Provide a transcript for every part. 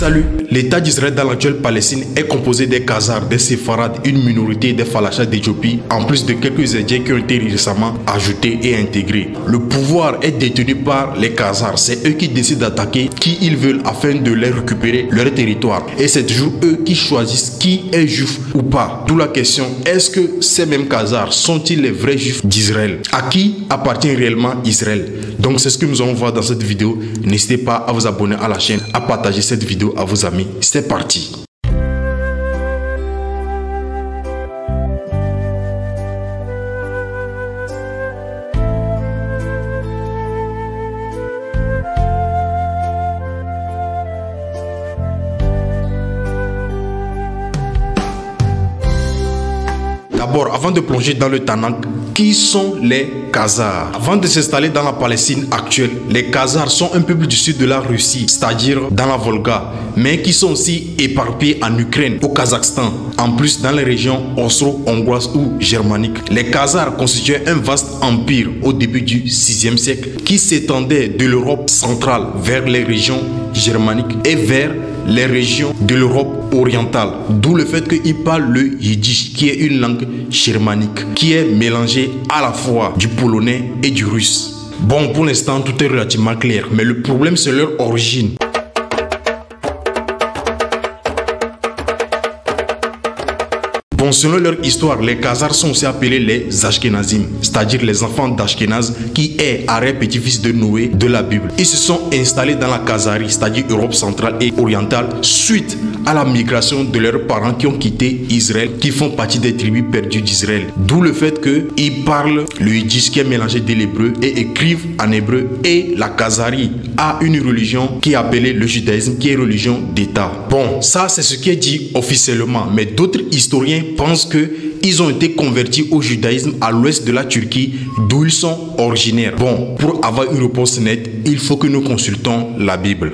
Salut. L'État d'Israël dans l'actuelle Palestine est composé des Khazars, des Séfarades, une minorité des Falachas d'Éthiopie, en plus de quelques Indiens qui ont été récemment ajoutés et intégrés. Le pouvoir est détenu par les Khazars. C'est eux qui décident d'attaquer qui ils veulent afin de les récupérer leur territoire. Et c'est toujours eux qui choisissent qui est juif ou pas. D'où la question, est-ce que ces mêmes Khazars sont-ils les vrais juifs d'Israël? À qui appartient réellement Israël? Donc c'est ce que nous allons voir dans cette vidéo. N'hésitez pas à vous abonner à la chaîne, à partager cette vidéo à vos amis. C'est parti. D'abord, avant de plonger dans le Tanakh, qui sont les Khazars? Avant de s'installer dans la Palestine actuelle, les Khazars sont un peuple du sud de la Russie, c'est-à-dire dans la Volga, mais qui sont aussi éparpillés en Ukraine, au Kazakhstan, en plus dans les régions austro-hongroises ou germaniques. Les Khazars constituaient un vaste empire au début du 6e siècle qui s'étendait de l'Europe centrale vers les régions germaniques et vers les régions de l'Europe orientale. D'où le fait qu'ils parlent le yiddish, qui est une langue germanique, qui est mélangée à la fois du polonais et du russe. Bon, pour l'instant, tout est relativement clair, mais le problème, c'est leur origine. Bon, selon leur histoire, les Khazars sont aussi appelés les Ashkenazim, c'est-à-dire les enfants d'Ashkenaz, qui est arrière-petit-fils de Noé de la Bible. Ils se sont installés dans la Khazarie, c'est-à-dire Europe centrale et orientale, suite à la migration de leurs parents qui ont quitté Israël, qui font partie des tribus perdues d'Israël. D'où le fait qu'ils parlent le yiddish qui est mélangé de l'hébreu et écrivent en hébreu. Et la Khazarie a une religion qui est appelée le judaïsme, qui est religion d'État. Bon, ça c'est ce qui est dit officiellement, mais d'autres historiens pensent qu'ils ont été convertis au judaïsme à l'ouest de la Turquie, d'où ils sont originaires. Bon, pour avoir une réponse nette, il faut que nous consultons la Bible.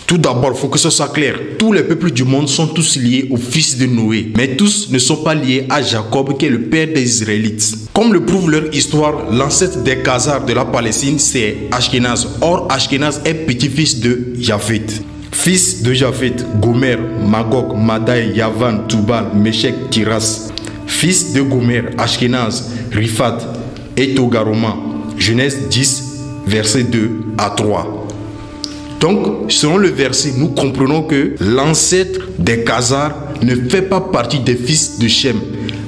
Tout d'abord, il faut que ce soit clair. Tous les peuples du monde sont tous liés au fils de Noé. Mais tous ne sont pas liés à Jacob, qui est le père des Israélites. Comme le prouve leur histoire, l'ancêtre des Khazars de la Palestine, c'est Ashkenaz. Or, Ashkenaz est petit-fils de Japhet. Fils de Japhet, Gomer, Magog, Madai, Yavan, Tubal, Meshech, Tiras. Fils de Gomer, Ashkenaz, Riphat et Togaroma. Genèse 10, versets 2 à 3. Donc, selon le verset, nous comprenons que l'ancêtre des Khazars ne fait pas partie des fils de Shem,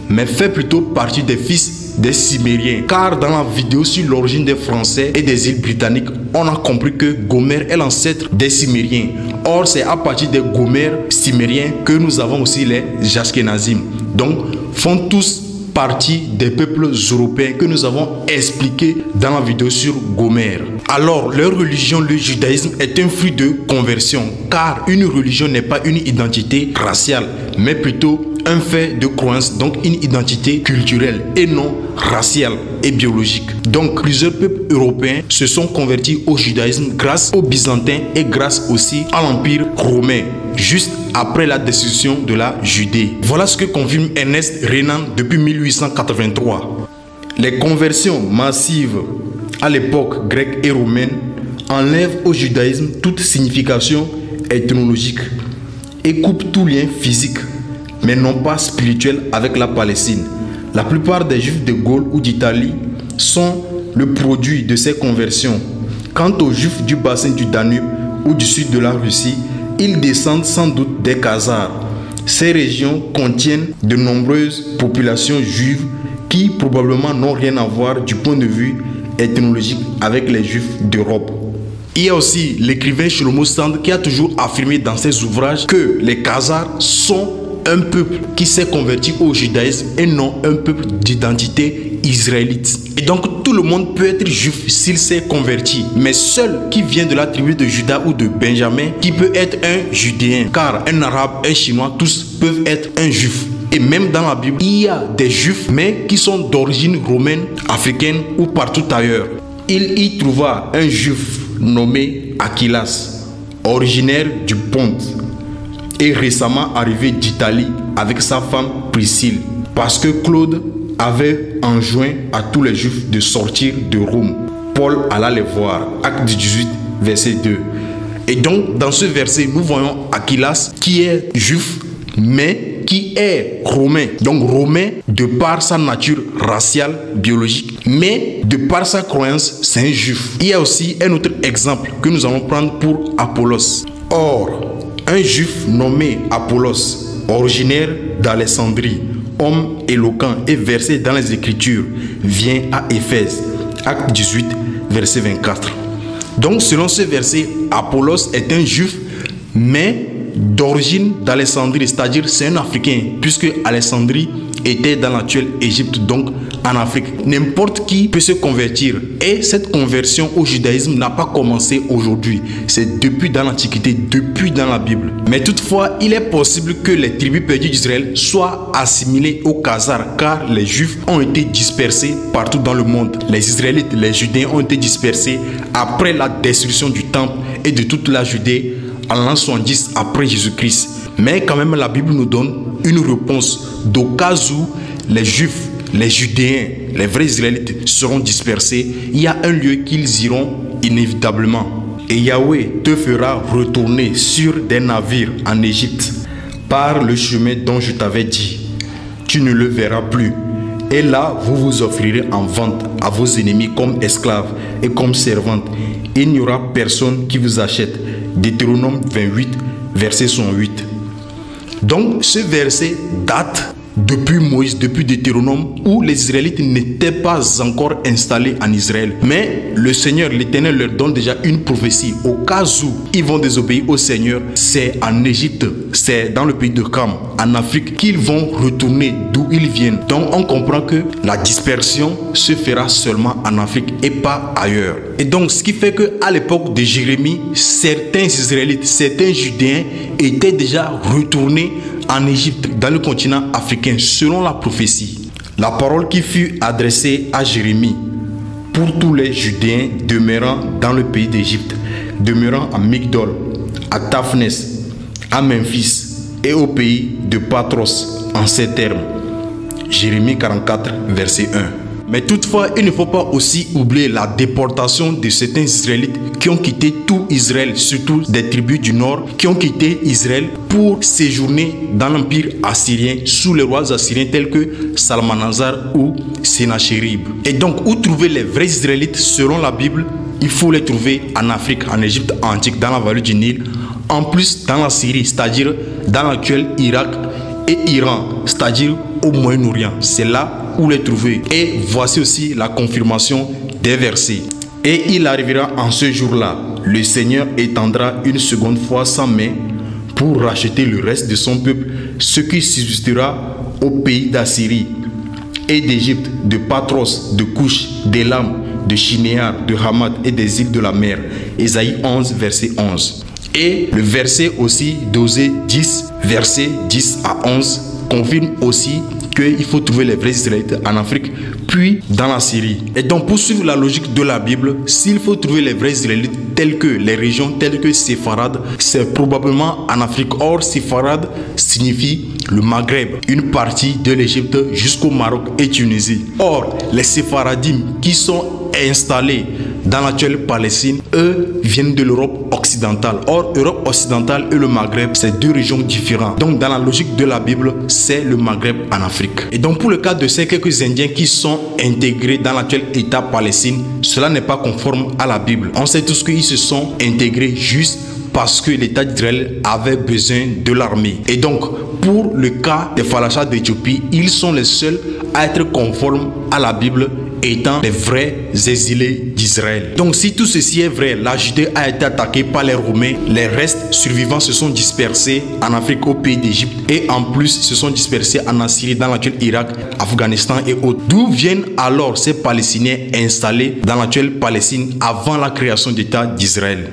mais fait plutôt partie des fils des Cimériens. Car dans la vidéo sur l'origine des Français et des îles britanniques, on a compris que Gomer est l'ancêtre des Cimériens. Or, c'est à partir des Gomer Cimériens que nous avons aussi les Ashkenazim. Donc, font tous partie des peuples européens que nous avons expliqué dans la vidéo sur Gomer. Alors, leur religion, le judaïsme, est un fruit de conversion, car une religion n'est pas une identité raciale, mais plutôt un fait de croyance, donc une identité culturelle et non raciale et biologique. Donc, plusieurs peuples européens se sont convertis au judaïsme grâce aux Byzantins et grâce aussi à l'Empire romain, juste après la destruction de la Judée. Voilà ce que confirme Ernest Renan depuis 1883. Les conversions massives à l'époque grecque et romaine enlèvent au judaïsme toute signification ethnologique et coupent tout lien physique, mais non pas spirituel avec la Palestine. La plupart des juifs de Gaule ou d'Italie sont le produit de ces conversions. Quant aux juifs du bassin du Danube ou du sud de la Russie, ils descendent sans doute des Khazars. Ces régions contiennent de nombreuses populations juives qui probablement n'ont rien à voir du point de vue ethnologique avec les juifs d'Europe. Il y a aussi l'écrivain Shlomo Sand qui a toujours affirmé dans ses ouvrages que les Khazars sont un peuple qui s'est converti au judaïsme et non un peuple d'identité israélite. Et donc tout le monde peut être juif s'il s'est converti, mais seul qui vient de la tribu de Juda ou de Benjamin qui peut être un judéen, car un arabe, un chinois, tous peuvent être un juif. Et même dans la Bible, il y a des juifs, mais qui sont d'origine romaine, africaine ou partout ailleurs. Il y trouva un juif nommé Aquilas, originaire du Ponte, et récemment arrivé d'Italie avec sa femme Priscille, parce que Claude avait enjoint à tous les Juifs de sortir de Rome. Paul alla les voir. Acte 18, verset 2. Et donc, dans ce verset, nous voyons Aquilas qui est juif, mais qui est romain. Donc, romain de par sa nature raciale, biologique, mais de par sa croyance, c'est un juif. Il y a aussi un autre exemple que nous allons prendre pour Apollos. Or, un juif nommé Apollos, originaire d'Alexandrie, homme éloquent et versé dans les Écritures, vient à Éphèse. Acte 18, verset 24. Donc, selon ce verset, Apollos est un juif, mais d'origine d'Alexandrie, c'est-à-dire c'est un Africain, puisque Alexandrie était dans l'actuelle Égypte, donc en Afrique. N'importe qui peut se convertir. Et cette conversion au judaïsme n'a pas commencé aujourd'hui. C'est depuis dans l'Antiquité, depuis dans la Bible. Mais toutefois, il est possible que les tribus perdues d'Israël soient assimilées aux Khazars, car les Juifs ont été dispersés partout dans le monde. Les Israélites, les Judéens ont été dispersés après la destruction du temple et de toute la Judée en l'an 70 après Jésus-Christ. Mais quand même, la Bible nous donne une réponse d'au cas où les Juifs, les Judéens, les vrais Israélites seront dispersés. Il y a un lieu qu'ils iront inévitablement. Et Yahweh te fera retourner sur des navires en Égypte par le chemin dont je t'avais dit. Tu ne le verras plus. Et là, vous vous offrirez en vente à vos ennemis comme esclaves et comme servantes. Il n'y aura personne qui vous achète. Deutéronome 28, verset 108. Donc, ce verset date depuis Moïse, depuis Deutéronome, où les Israélites n'étaient pas encore installés en Israël. Mais le Seigneur, l'Éternel, leur donne déjà une prophétie. Au cas où ils vont désobéir au Seigneur, c'est en Égypte, c'est dans le pays de Cam, en Afrique, qu'ils vont retourner d'où ils viennent. Donc on comprend que la dispersion se fera seulement en Afrique et pas ailleurs. Et donc ce qui fait qu'à l'époque de Jérémie, certains Israélites, certains Judéens étaient déjà retournés en Égypte, dans le continent africain, selon la prophétie. La parole qui fut adressée à Jérémie pour tous les Judéens demeurant dans le pays d'Égypte, demeurant à Migdol, à Taphnes, à Memphis et au pays de Patros, en ces termes. Jérémie 44, verset 1. Mais toutefois, il ne faut pas aussi oublier la déportation de certains Israélites qui ont quitté tout Israël, surtout des tribus du nord, qui ont quitté Israël pour séjourner dans l'empire assyrien sous les rois assyriens tels que Salmanasar ou Sénachérib. Et donc, où trouver les vrais Israélites selon la Bible? Il faut les trouver en Afrique, en Égypte antique, dans la vallée du Nil, en plus dans la Syrie, c'est-à-dire dans l'actuel Irak et Iran, c'est-à-dire au Moyen-Orient. C'est là où les trouver. Et voici aussi la confirmation des versets. Et il arrivera en ce jour-là, le Seigneur étendra une seconde fois sa main pour racheter le reste de son peuple, ce qui subsistera au pays d'Assyrie et d'Égypte, de Patros, de Couche, d'Élam, de Shinéar, de Hamath et des îles de la mer. Ésaïe 11, verset 11. Et le verset aussi d'Osée 10, verset 10 à 11, confirme aussi qu'il faut trouver les vrais Israélites en Afrique, puis dans la Syrie. Et donc, pour suivre la logique de la Bible, s'il faut trouver les vrais Israélites tels que les régions telles que Séfarad, c'est probablement en Afrique. Or, Séfarad signifie le Maghreb, une partie de l'Égypte jusqu'au Maroc et Tunisie. Or, les Séfaradim qui sont installés dans l'actuelle Palestine, eux viennent de l'Europe occidentale. Or, Europe occidentale et le Maghreb, c'est deux régions différentes. Donc, dans la logique de la Bible, c'est le Maghreb en Afrique. Et donc, pour le cas de ces quelques Indiens qui sont intégrés dans l'actuel État Palestine, cela n'est pas conforme à la Bible. On sait tous qu'ils se sont intégrés juste parce que l'État d'Israël avait besoin de l'armée. Et donc, pour le cas des Falachas d'Éthiopie, ils sont les seuls à être conformes à la Bible, étant les vrais exilés d'Israël. Donc si tout ceci est vrai, la Judée a été attaquée par les Romains, les restes survivants se sont dispersés en Afrique au pays d'Égypte et en plus se sont dispersés en Assyrie, dans l'actuel Irak, Afghanistan et autres. D'où viennent alors ces Palestiniens installés dans l'actuelle Palestine avant la création d'État d'Israël?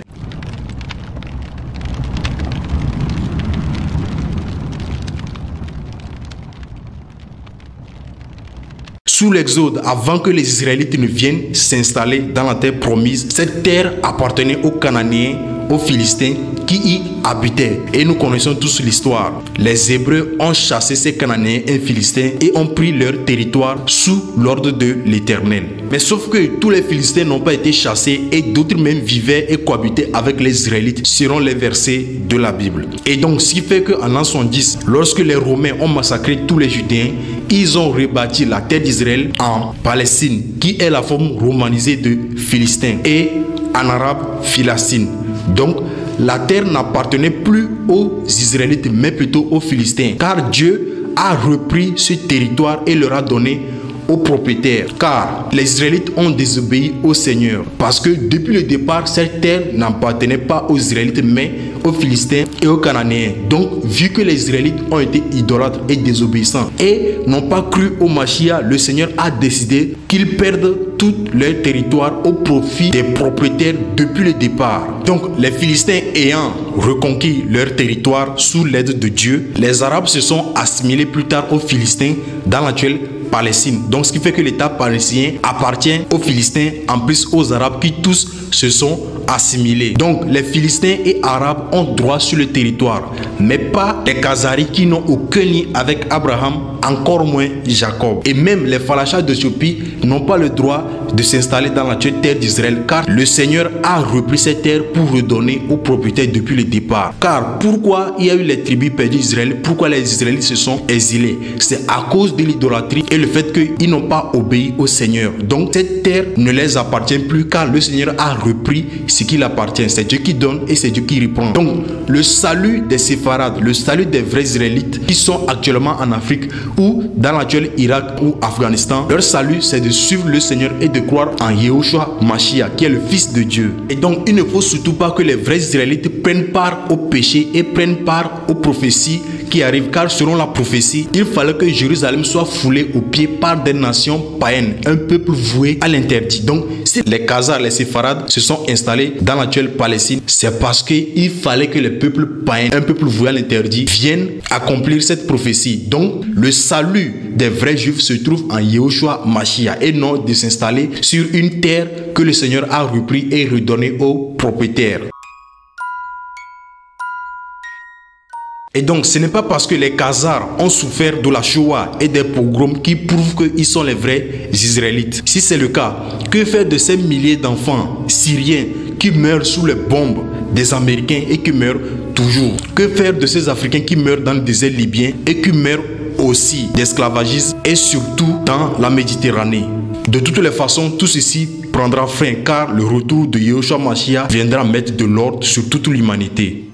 Sous l'Exode, avant que les Israélites ne viennent s'installer dans la terre promise, cette terre appartenait aux Cananéens, aux Philistins qui y habitaient. Et nous connaissons tous l'histoire. Les Hébreux ont chassé ces Cananéens et Philistins et ont pris leur territoire sous l'ordre de l'Éternel. Mais sauf que tous les Philistins n'ont pas été chassés et d'autres même vivaient et cohabitaient avec les Israélites selon les versets de la Bible. Et donc ce qui fait qu'en l'an 70, lorsque les Romains ont massacré tous les Judéens, ils ont rebâti la terre d'Israël en Palestine, qui est la forme romanisée de Philistin, et en arabe Philistine. Donc la terre n'appartenait plus aux Israélites mais plutôt aux Philistins, car Dieu a repris ce territoire et leur a donné aux propriétaires, car les Israélites ont désobéi au Seigneur, parce que depuis le départ cette terre n'appartenait pas aux Israélites mais aux Philistins et aux Cananéens. Donc vu que les Israélites ont été idolâtres et désobéissants et n'ont pas cru au Mashiach, le Seigneur a décidé qu'ils perdent tout leur territoire au profit des propriétaires depuis le départ. Donc les Philistins ayant reconquis leur territoire sous l'aide de Dieu, les Arabes se sont assimilés plus tard aux Philistins dans l'actuelle Palestine. Donc ce qui fait que l'État palestinien appartient aux Philistins en plus aux Arabes qui tous se sont assimilés. Donc les Philistins et Arabes ont droit sur le territoire, mais pas les Khazaris qui n'ont aucun lien avec Abraham, encore moins Jacob. Et même les Falachas d'Éthiopie n'ont pas le droit de s'installer dans la terre d'Israël, car le Seigneur a repris cette terre pour redonner aux propriétaires depuis le départ. Car pourquoi il y a eu les tribus perdues d'Israël, pourquoi les Israélites se sont exilés? C'est à cause de l'idolâtrie et le fait qu'ils n'ont pas obéi au Seigneur. Donc cette terre ne les appartient plus, car le Seigneur a repris ce qui appartient. C'est Dieu qui donne et c'est Dieu qui reprend. Donc le salut des séfarades, le salut des vrais Israélites qui sont actuellement en Afrique ou dans l'actuel Irak ou Afghanistan, leur salut c'est de suivre le Seigneur et de croire en Yahushua Mashiach qui est le Fils de Dieu. Et donc il ne faut surtout pas que les vrais Israélites prennent part au péché et prennent part aux prophéties qui arrivent, car selon la prophétie, il fallait que Jérusalem soit foulée aux pieds par des nations païennes, un peuple voué à l'interdit. Donc si les Khazars, les séfarades se sont installés dans l'actuelle Palestine, c'est parce qu'il fallait que les peuples païens, un peuple voué à l'interdit, viennent accomplir cette prophétie. Donc le salut des vrais juifs se trouve en Yahushua Mashiach et non de s'installer sur une terre que le Seigneur a repris et redonné aux propriétaires. Et donc ce n'est pas parce que les Khazars ont souffert de la Shoah et des pogroms qui prouvent qu'ils sont les vrais Israélites. Si c'est le cas, que faire de ces milliers d'enfants syriens qui meurent sous les bombes des Américains et qui meurent toujours? Que faire de ces Africains qui meurent dans le désert libyen et qui meurent aussi d'esclavagisme et surtout dans la Méditerranée? De toutes les façons, tout ceci prendra fin, car le retour de Yahushua Mashiach viendra mettre de l'ordre sur toute l'humanité.